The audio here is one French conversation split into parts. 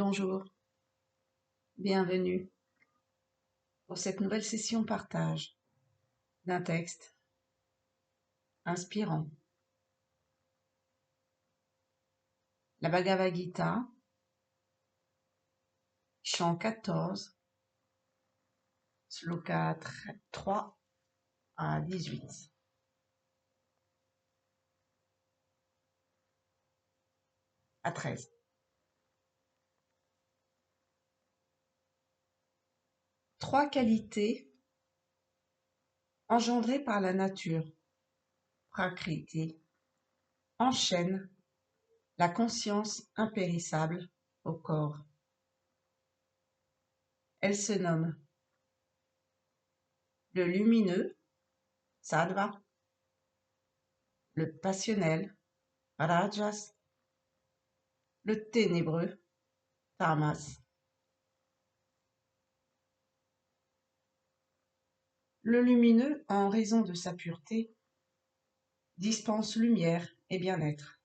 Bonjour, bienvenue pour cette nouvelle session partage d'un texte inspirant. La Bhagavad Gita, chant 14, sloka 3 à 18. À 13. Trois qualités engendrées par la nature, Prakriti, enchaînent la conscience impérissable au corps. Elles se nomment le lumineux, Sattva, le passionnel, Rajas, le ténébreux, Tamas. Le lumineux, en raison de sa pureté, dispense lumière et bien-être.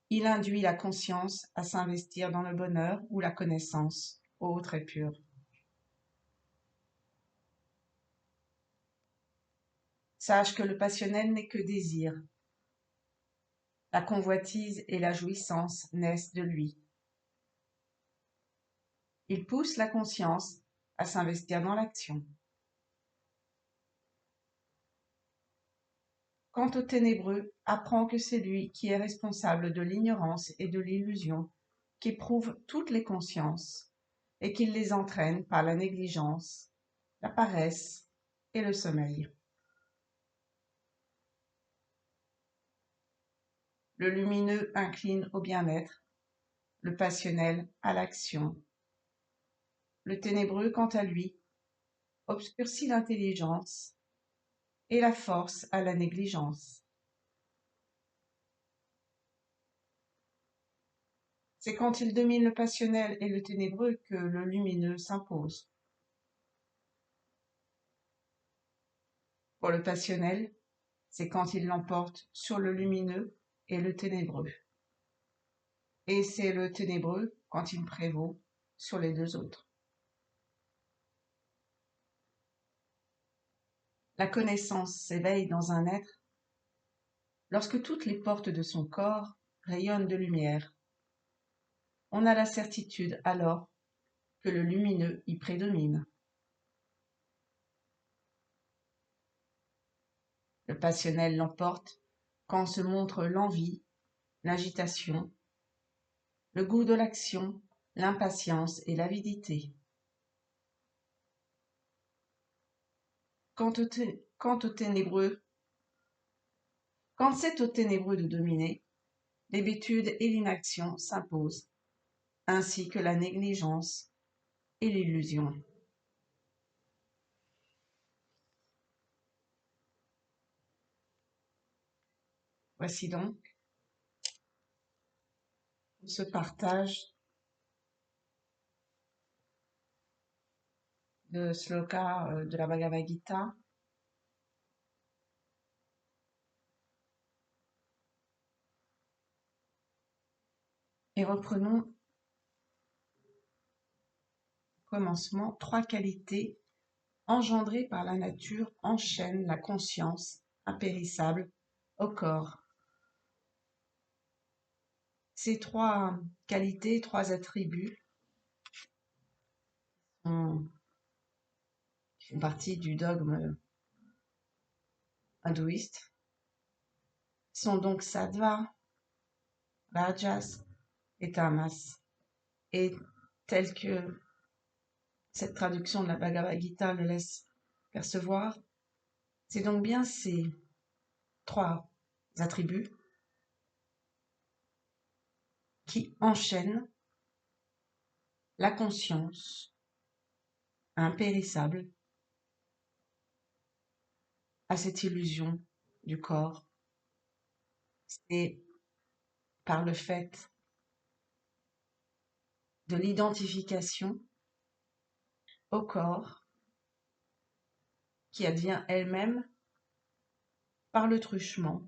Il induit la conscience à s'investir dans le bonheur ou la connaissance, autre et pure. Sache que le passionnel n'est que désir. La convoitise et la jouissance naissent de lui. Il pousse la conscience à s'investir dans l'action. Quant au ténébreux, apprends que c'est lui qui est responsable de l'ignorance et de l'illusion, qui prouve toutes les consciences et qui les entraîne par la négligence, la paresse et le sommeil. Le lumineux incline au bien-être, le passionnel à l'action. Le ténébreux, quant à lui, obscurcit l'intelligence et la force à la négligence. C'est quand il domine le passionnel et le ténébreux que le lumineux s'impose. Pour le passionnel, c'est quand il l'emporte sur le lumineux et le ténébreux. Et c'est le ténébreux quand il prévaut sur les deux autres. La connaissance s'éveille dans un être lorsque toutes les portes de son corps rayonnent de lumière. On a la certitude alors que le lumineux y prédomine. Le passionnel l'emporte quand se montre l'envie, l'agitation, le goût de l'action, l'impatience et l'avidité. Quant au ténébreux, quand c'est au ténébreux de dominer, l'hébétude et l'inaction s'imposent, ainsi que la négligence et l'illusion. Voici donc ce partage de sloka de la Bhagavad Gita. Et reprenons au commencement. Trois qualités engendrées par la nature enchaînent la conscience impérissable au corps. Ces trois qualités, trois attributs font partie du dogme hindouiste, sont donc sattva, rajas et tamas. Et tel que cette traduction de la Bhagavad Gita le laisse percevoir, c'est donc bien ces trois attributs qui enchaînent la conscience impérissable à cette illusion du corps. C'est par le fait de l'identification au corps qui advient elle-même par le truchement,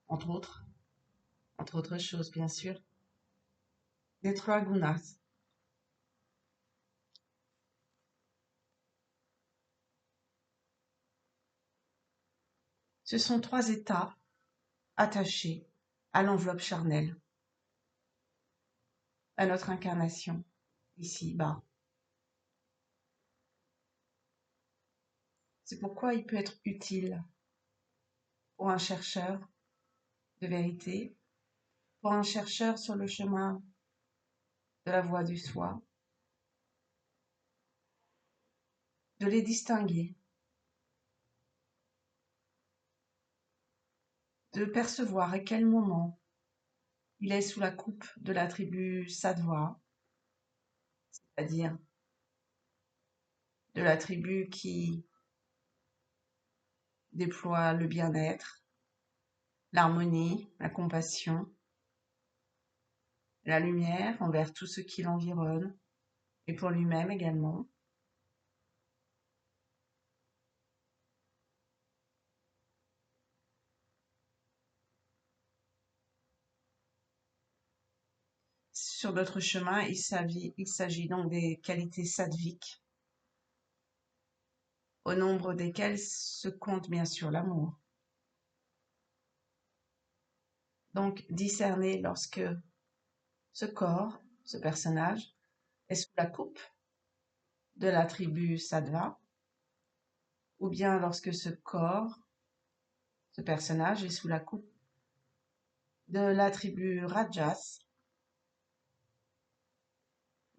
entre autres choses bien sûr, des 3 gunas. Ce sont 3 états attachés à l'enveloppe charnelle, à notre incarnation, ici-bas. C'est pourquoi il peut être utile pour un chercheur de vérité, pour un chercheur sur le chemin de la voie du soi, de les distinguer, de percevoir à quel moment il est sous la coupe de la tribu Sattva, c'est-à-dire de la tribu qui déploie le bien-être, l'harmonie, la compassion, la lumière envers tout ce qui l'environne et pour lui-même également. Sur notre chemin, il s'agit donc des qualités sattviques, au nombre desquelles se compte bien sûr l'amour. Donc discerner lorsque ce corps, ce personnage, est sous la coupe de la tribu Sattva, ou bien lorsque ce corps, ce personnage est sous la coupe de la tribu Rajas,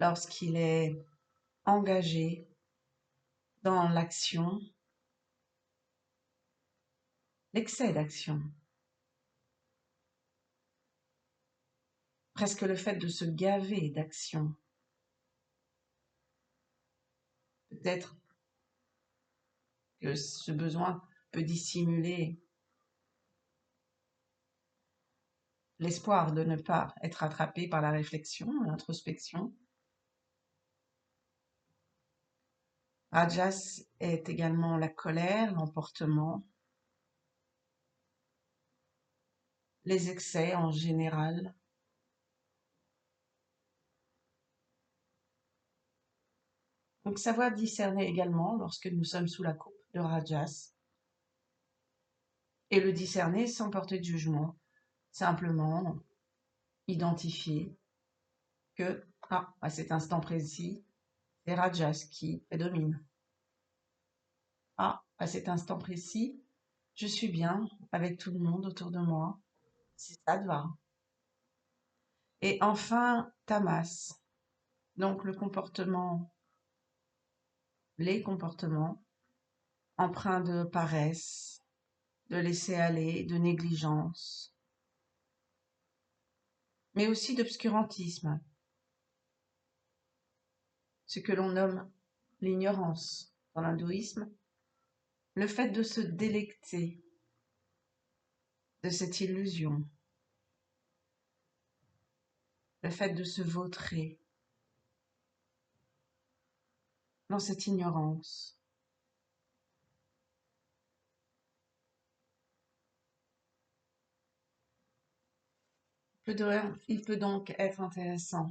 lorsqu'il est engagé dans l'action, l'excès d'action, presque le fait de se gaver d'action. Peut-être que ce besoin peut dissimuler l'espoir de ne pas être attrapé par la réflexion, l'introspection. Rajas est également la colère, l'emportement, les excès en général. Donc savoir discerner également lorsque nous sommes sous la coupe de Rajas et le discerner sans porter de jugement, simplement identifier que à cet instant précis, c'est Rajas qui prédomine. À cet instant précis, je suis bien avec tout le monde autour de moi, c'est Sattva. Et enfin, Tamas, donc les comportements empreints de paresse, de laisser aller, de négligence, mais aussi d'obscurantisme, ce que l'on nomme l'ignorance dans l'hindouisme, le fait de se délecter de cette illusion, le fait de se vautrer dans cette ignorance. Il peut donc être intéressant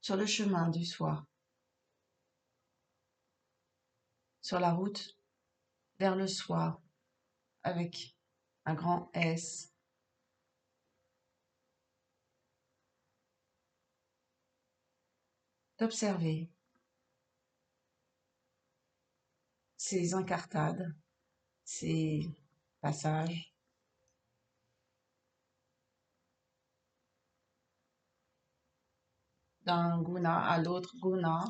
sur le chemin du soi, sur la route vers le soi avec un grand S, d'observer ces incartades, ces passages, d'un guna à l'autre guna,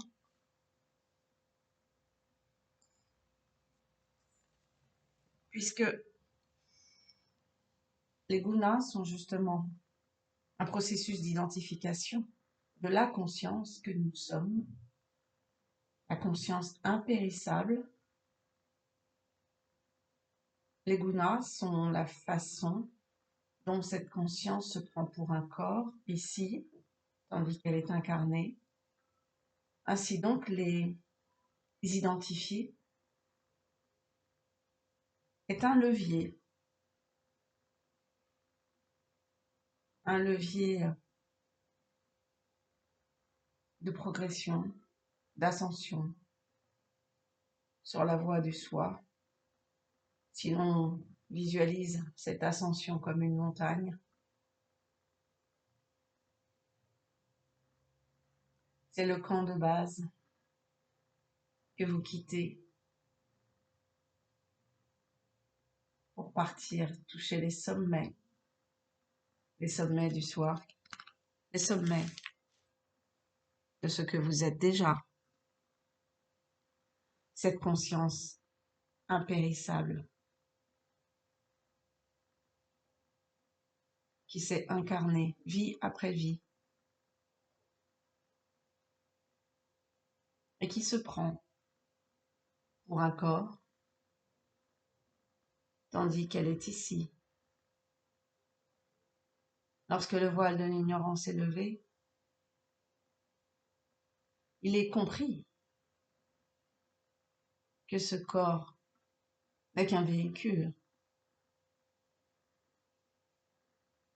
puisque les gunas sont justement un processus d'identification de la conscience que nous sommes, la conscience impérissable. Les gunas sont la façon dont cette conscience se prend pour un corps ici, tandis qu'elle est incarnée. Ainsi donc, les identifier est un levier de progression, d'ascension sur la voie du soi. Si l'on visualise cette ascension comme une montagne, c'est le camp de base que vous quittez pour partir toucher les sommets du soi, les sommets de ce que vous êtes déjà, cette conscience impérissable qui s'est incarnée vie après vie et qui se prend pour un corps tandis qu'elle est ici. Lorsque le voile de l'ignorance est levé, il est compris que ce corps n'est qu'un véhicule,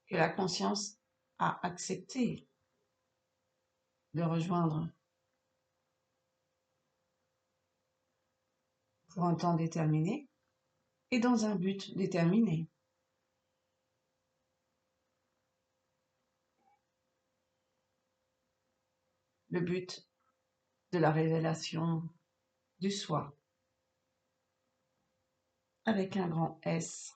que la conscience a accepté de rejoindre pour un temps déterminé et dans un but déterminé. Le but de la révélation du soi, avec un grand S.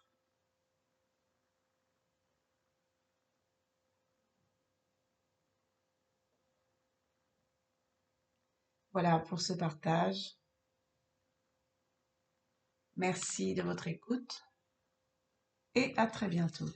Voilà pour ce partage. Merci de votre écoute et à très bientôt.